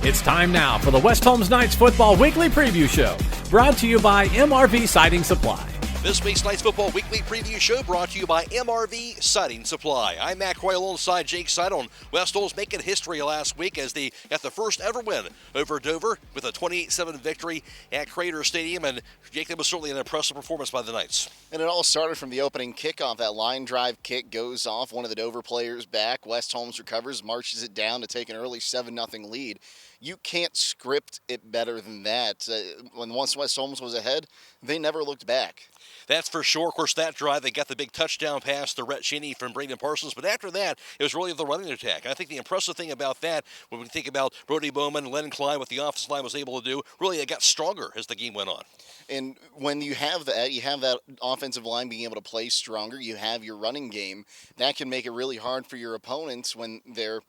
It's time now for the West Holmes Knights Football Weekly Preview Show, brought to you by MRV Siding Supply. This week's Knights Football Weekly Preview Show brought to you by MRV Siding Supply. I'm Matt Coyle alongside Jake Seid on West Holmes making history last week as they got the first ever win over Dover with a 28-7 victory at Crater Stadium. And Jake, that was certainly an impressive performance by the Knights. And it all started from the opening kickoff. That line drive kick goes off. One of the Dover players back. West Holmes recovers, marches it down to take an early 7-0 lead. You can't script it better than that. Once West Holmes was ahead, they never looked back. That's for sure. Of course, that drive, they got the big touchdown pass to Rhett Cheney from Braden Parsons. But after that, it was really the running attack. And I think the impressive thing about that, when we think about Brody Bowman, Len Klein, what the offensive line was able to do, really it got stronger as the game went on. And when you have that offensive line being able to play stronger, you have your running game. That can make it really hard for your opponents when they're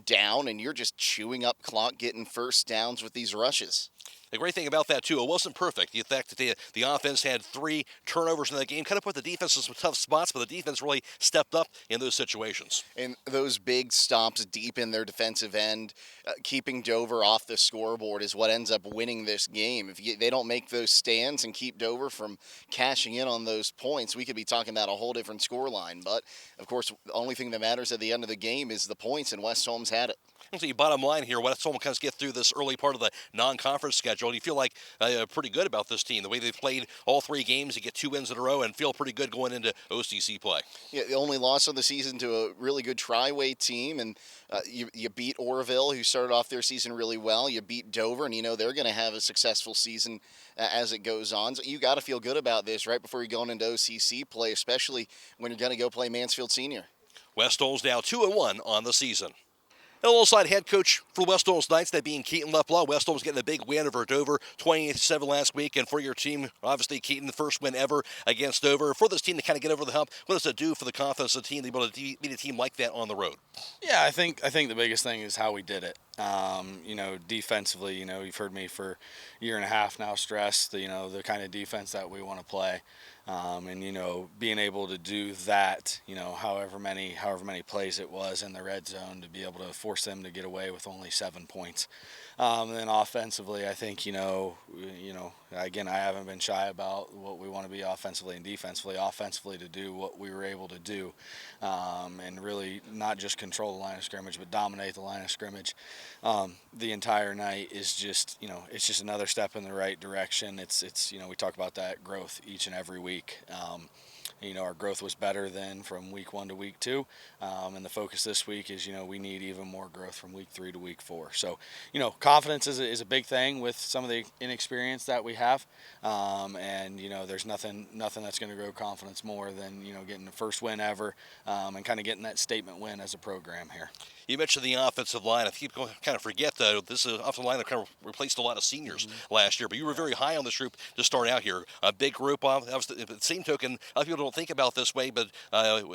down and you're just chewing up clock, getting first downs with these rushes. The great thing about that, too, it wasn't perfect. The fact that the offense had 3 turnovers in that game kind of put the defense in some tough spots, but the defense really stepped up in those situations. And those big stops deep in their defensive end, keeping Dover off the scoreboard is what ends up winning this game. If they don't make those stands and keep Dover from cashing in on those points, we could be talking about a whole different scoreline. But, of course, the only thing that matters at the end of the game is the points, and West Holmes had it. So bottom line here, West Holmes kind of get through this early part of the non-conference schedule. You feel like pretty good about this team. The way they've played all 3 games, you get 2 wins in a row and feel pretty good going into OCC play. Yeah, the only loss of the season to a really good tri-way team, and you beat Oroville, who started off their season really well. You beat Dover, and you know they're going to have a successful season as it goes on. So you got to feel good about this right before you're going into OCC play, especially when you're going to go play Mansfield Senior. West Holmes now 2-1 on the season. Alongside head coach for West Holmes Knights, that being Keaton Lepla. West Holmes getting a big win over Dover, 28-7 last week. And for your team, obviously, Keaton, the first win ever against Dover. For this team to kind of get over the hump, what does it do for the confidence of the team to be able to beat a team like that on the road? Yeah, I think the biggest thing is how we did it. Defensively, you've heard me for a year and a half now stress the kind of defense that we want to play. Being able to do that, however many plays it was in the red zone to be able to force them to get away with only 7 points. And then offensively, I think, again, I haven't been shy about what we want to be offensively and defensively. Offensively to do what we were able to do and really not just control the line of scrimmage, but dominate the line of scrimmage the entire night is just, it's just another step in the right direction. It's we talk about that growth each and every week. Our growth was better than from week 1 to week 2, and the focus this week is, we need even more growth from week 3 to week 4. So, confidence is a big thing with some of the inexperience that we have, and there's nothing that's going to grow confidence more than getting the first win ever, and kind of getting that statement win as a program here. You mentioned the offensive line. I keep going kind of forget, though, this is an offensive line that kind of replaced a lot of seniors last year. But you were very high on this group to start out here. A big group. At the same token, a lot of people don't think about it this way, but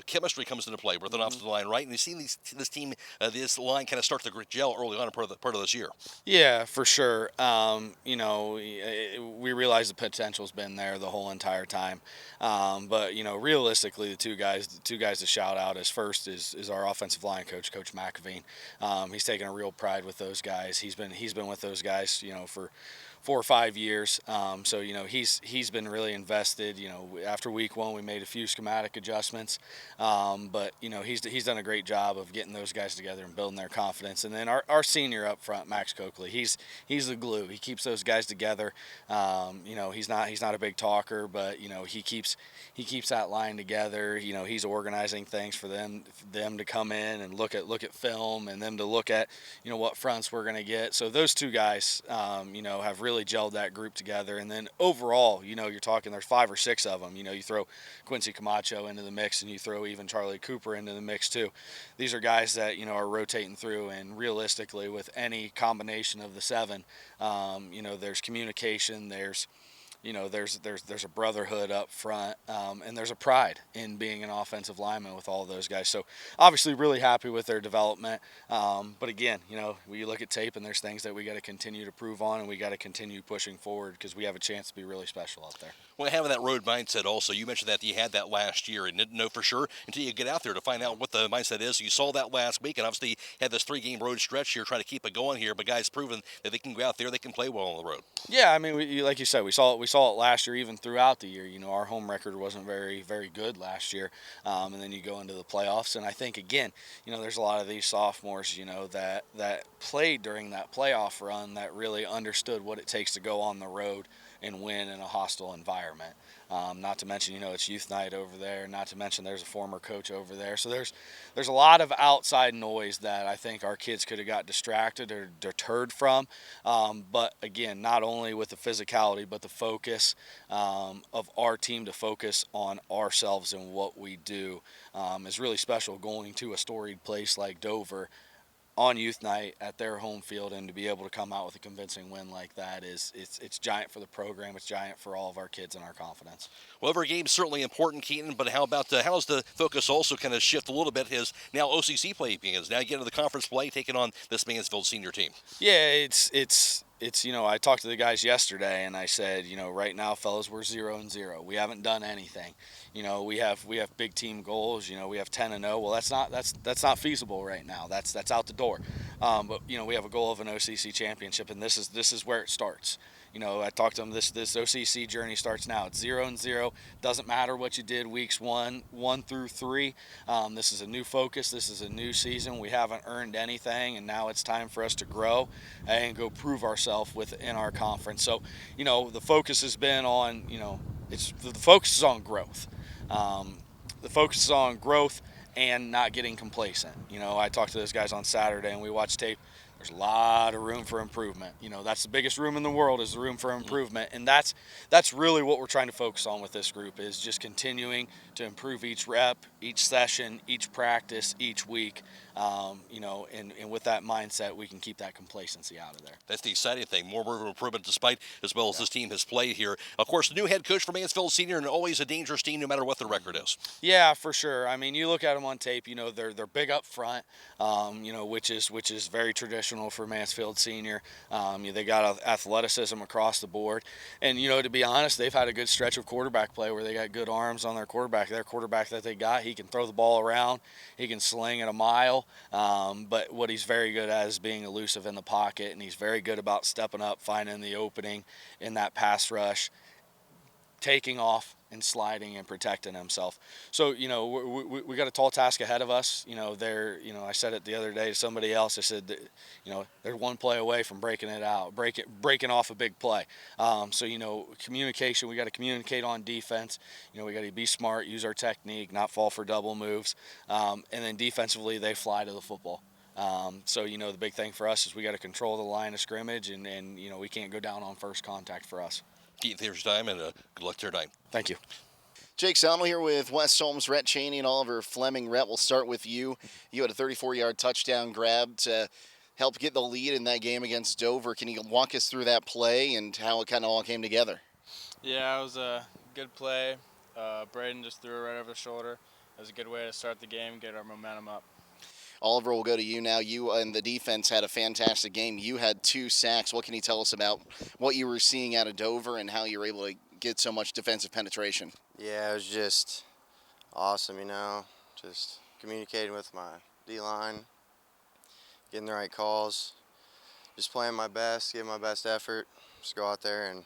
chemistry comes into play with an offensive line, right? And you've seen this team, this line kind of start to gel early on in part of this year. Yeah, for sure. We realize the potential's been there the whole entire time. But realistically, the two guys to shout out is first is our offensive line coach, Coach McAveen. He's taken a real pride with those guys. He's been with those guys, for 4 or 5 years. So he's been really invested. After week 1, we made a few schematic adjustments, but he's done a great job of getting those guys together and building their confidence. And then our senior up front, Max Coakley, he's the glue. He keeps those guys together. He's not a big talker, but he keeps that line together. He's organizing things for them to come in and look at film, and them to look at what fronts we're going to get. So those 2 guys, have really gelled that group together. And then overall, you're talking there's 5 or 6 of them. You throw Quincy Camacho into the mix, and you throw even Charlie Cooper into the mix too. These are guys that are rotating through, and realistically, with any combination of the 7, there's communication, there's there's a brotherhood up front, and there's a pride in being an offensive lineman with all of those guys. So obviously really happy with their development. But again, we look at tape and there's things that we got to continue to prove on, and we got to continue pushing forward because we have a chance to be really special out there. Well, having that road mindset also, you mentioned that you had that last year and didn't know for sure until you get out there to find out what the mindset is. You saw that last week, and obviously had this 3-game road stretch here, trying to keep it going here. But guys proven that they can go out there, they can play well on the road. Yeah, I mean, like you said, we saw it last year, even throughout the year. Our home record wasn't very, very good last year, and then you go into the playoffs, and I think again, there's a lot of these sophomores, that played during that playoff run that really understood what it takes to go on the road and win in a hostile environment. Not to mention, it's youth night over there. Not to mention there's a former coach over there. So there's a lot of outside noise that I think our kids could have got distracted or deterred from. But again, not only with the physicality, but the focus of our team to focus on ourselves and what we do is really special. Going to a storied place like Dover on youth night at their home field, and to be able to come out with a convincing win like that it's giant for the program. It's giant for all of our kids and our confidence. Well, every game's certainly important, Keaton, but how about how's the focus also kind of shift a little bit as now OCC play begins? Now you get into the conference play, taking on this Mansfield senior team. Yeah, it's I talked to the guys yesterday and I said, right now, fellas, we're 0-0. We haven't done anything. We have big team goals. We have 10-0. Well, that's not feasible right now. That's out the door. But we have a goal of an OCC championship, and this is where it starts. I talked to them. This OCC journey starts now. It's 0-0. Doesn't matter what you did weeks 1 through 3. This is a new focus. This is a new season. We haven't earned anything, and now it's time for us to grow and go prove ourselves within our conference. So, the focus has been on, the focus is on growth. The focus is on growth and not getting complacent. I talked to those guys on Saturday, and we watched tape. There's a lot of room for improvement. That's the biggest room in the world, is the room for improvement. And that's really what we're trying to focus on with this group, is just continuing to improve each rep, each session, each practice, each week. And with that mindset, we can keep that complacency out of there. That's the exciting thing. More room for improvement despite as well as this team has played here. Of course, the new head coach for Mansfield Senior, and always a dangerous team no matter what the record is. Yeah, for sure. I mean, you look at them on tape, they're big up front, which is very traditional for Mansfield Senior. They got athleticism across the board. And, to be honest, they've had a good stretch of quarterback play where they got good arms on their quarterback. Their quarterback that they got, he can throw the ball around. He can sling it a mile. But what he's very good at is being elusive in the pocket, and he's very good about stepping up, finding the opening in that pass rush, taking off and sliding and protecting himself. So, we got a tall task ahead of us. I said it the other day to somebody else. I said, they're one play away from breaking it out, breaking off a big play. So, communication, we got to communicate on defense. We got to be smart, use our technique, not fall for double moves. And then defensively, they fly to the football. So, the big thing for us is we got to control the line of scrimmage, and we can't go down on first contact for us. Keaton, thanks for your time, and good luck to your night. Thank you. Jake Selma here with West Holmes, Rhett Cheney, and Oliver Fleming. Rhett, we'll start with you. You had a 34-yard touchdown grab to help get the lead in that game against Dover. Can you walk us through that play and how it kind of all came together? Yeah, it was a good play. Braden just threw it right over the shoulder. It was a good way to start the game, get our momentum up. Oliver, we'll go to you now. You and the defense had a fantastic game. You had 2 sacks. What can you tell us about what you were seeing out of Dover and how you were able to get so much defensive penetration? Yeah, it was just awesome, just communicating with my D-line, getting the right calls, just playing my best, giving my best effort, just go out there and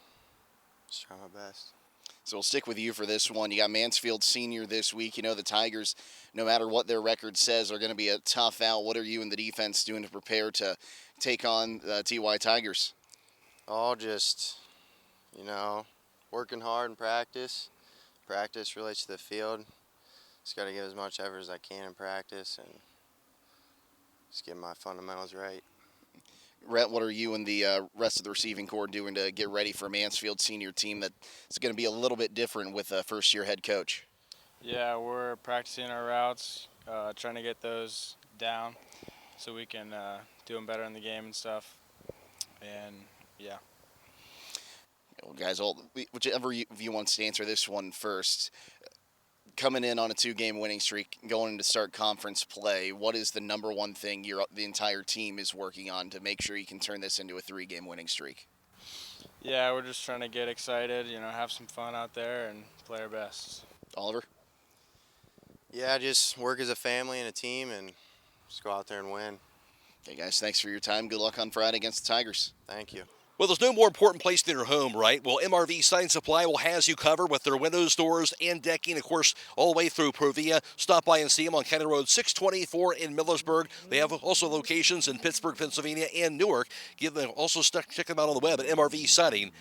just try my best. So we'll stick with you for this one. You got Mansfield Senior this week. The Tigers, no matter what their record says, are going to be a tough out. What are you and the defense doing to prepare to take on the TY Tigers? All just, working hard in practice. Practice relates to the field. Just got to give as much effort as I can in practice and just get my fundamentals right. Rhett, what are you and the rest of the receiving corps doing to get ready for a Mansfield Senior team that's going to be a little bit different with a first-year head coach? Yeah, we're practicing our routes, trying to get those down so we can do them better in the game and stuff. And, yeah. Well, guys, whichever of you wants to answer this one first, coming in on a 2-game winning streak, going into start conference play, what is the number one thing the entire team is working on to make sure you can turn this into a 3-game winning streak? Yeah, we're just trying to get excited, have some fun out there and play our best. Oliver? Yeah, just work as a family and a team and just go out there and win. Okay, guys, thanks for your time. Good luck on Friday against the Tigers. Thank you. Well, there's no more important place than your home, right? Well, MRV Siding Supply has you covered with their windows, doors, and decking, of course, all the way through Provia. Stop by and see them on County Road 624 in Millersburg. They have also locations in Pittsburgh, Pennsylvania, and Newark. Check them out on the web at mrvsiding.com.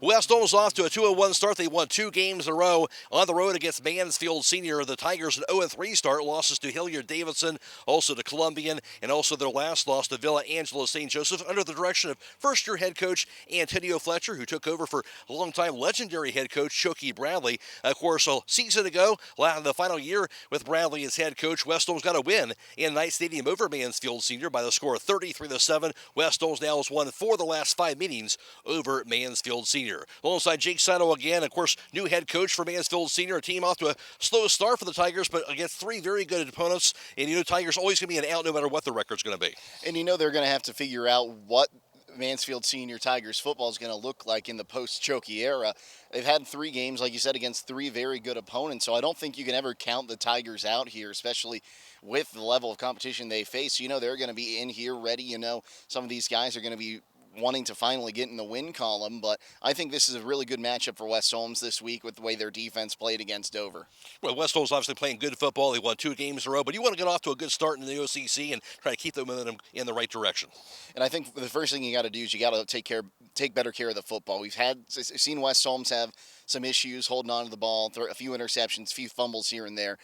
West Holmes off to a 2-1 start. They won 2 games in a row on the road against Mansfield Senior. The Tigers an 0-3 start, losses to Hilliard Davidson, also to Columbian, and also their last loss to Villa Angela St. Joseph under the direction of first-year head coach Antonio Fletcher, who took over for longtime legendary head coach Shoki Bradley. Of course, a season ago, the final year with Bradley as head coach, West Holmes got a win in Knight Stadium over Mansfield Senior by the score of 33-7. West Holmes now has won 4 of the last 5 meetings over Mansfield Senior. Alongside Jake Sato again, of course, new head coach for Mansfield Senior, a team off to a slow start for the Tigers, but against 3 very good opponents. And Tigers always going to be an out no matter what the record's going to be. And they're going to have to figure out what Mansfield Senior Tigers football is going to look like in the post-Choke era. They've had 3 games, like you said, against 3 very good opponents, so I don't think you can ever count the Tigers out here, especially with the level of competition they face. They're going to be in here ready. Some of these guys are going to be wanting to finally get in the win column, but I think this is a really good matchup for West Holmes this week with the way their defense played against Dover. Well, West Holmes obviously playing good football. They won 2 games in a row, but you want to get off to a good start in the OCC and try to keep the momentum in the right direction. And I think the first thing you got to do is you got to take better care of the football. We've seen West Holmes have some issues holding on to the ball, a few interceptions, a few fumbles here and there.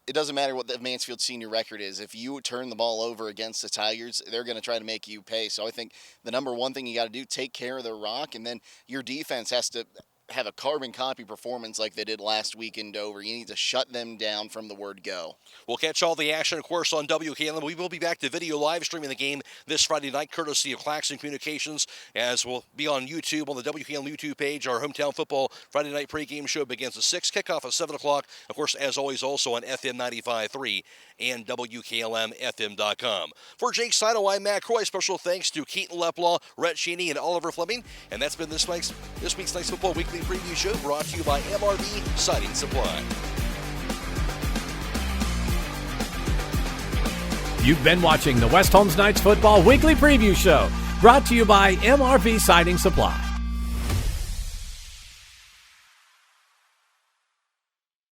It doesn't matter what the Mansfield Senior record is. If you turn the ball over against the Tigers, they're going to try to make you pay. So I think the number one thing you got to do, take care of the rock, and then your defense has to have a carbon copy performance like they did last week in Dover. You need to shut them down from the word go. We'll catch all the action, of course, on WKLM. We will be back to video live streaming the game this Friday night, courtesy of Claxon Communications, as we'll be on YouTube, on the WKLM YouTube page. Our hometown football Friday night pregame show begins at 6, kickoff at 7 o'clock. Of course, as always, also on FM 95.3 and WKLM-FM.com. For Jake Saito, I'm Matt Croy. Special thanks to Keaton Leplaw, Rhett Cheney, and Oliver Fleming. And that's been this week's Nice Football Weekly Preview Show, brought to you by MRV Siding Supply. You've been watching the West Holmes Knights Football Weekly Preview Show, brought to you by MRV Siding Supply.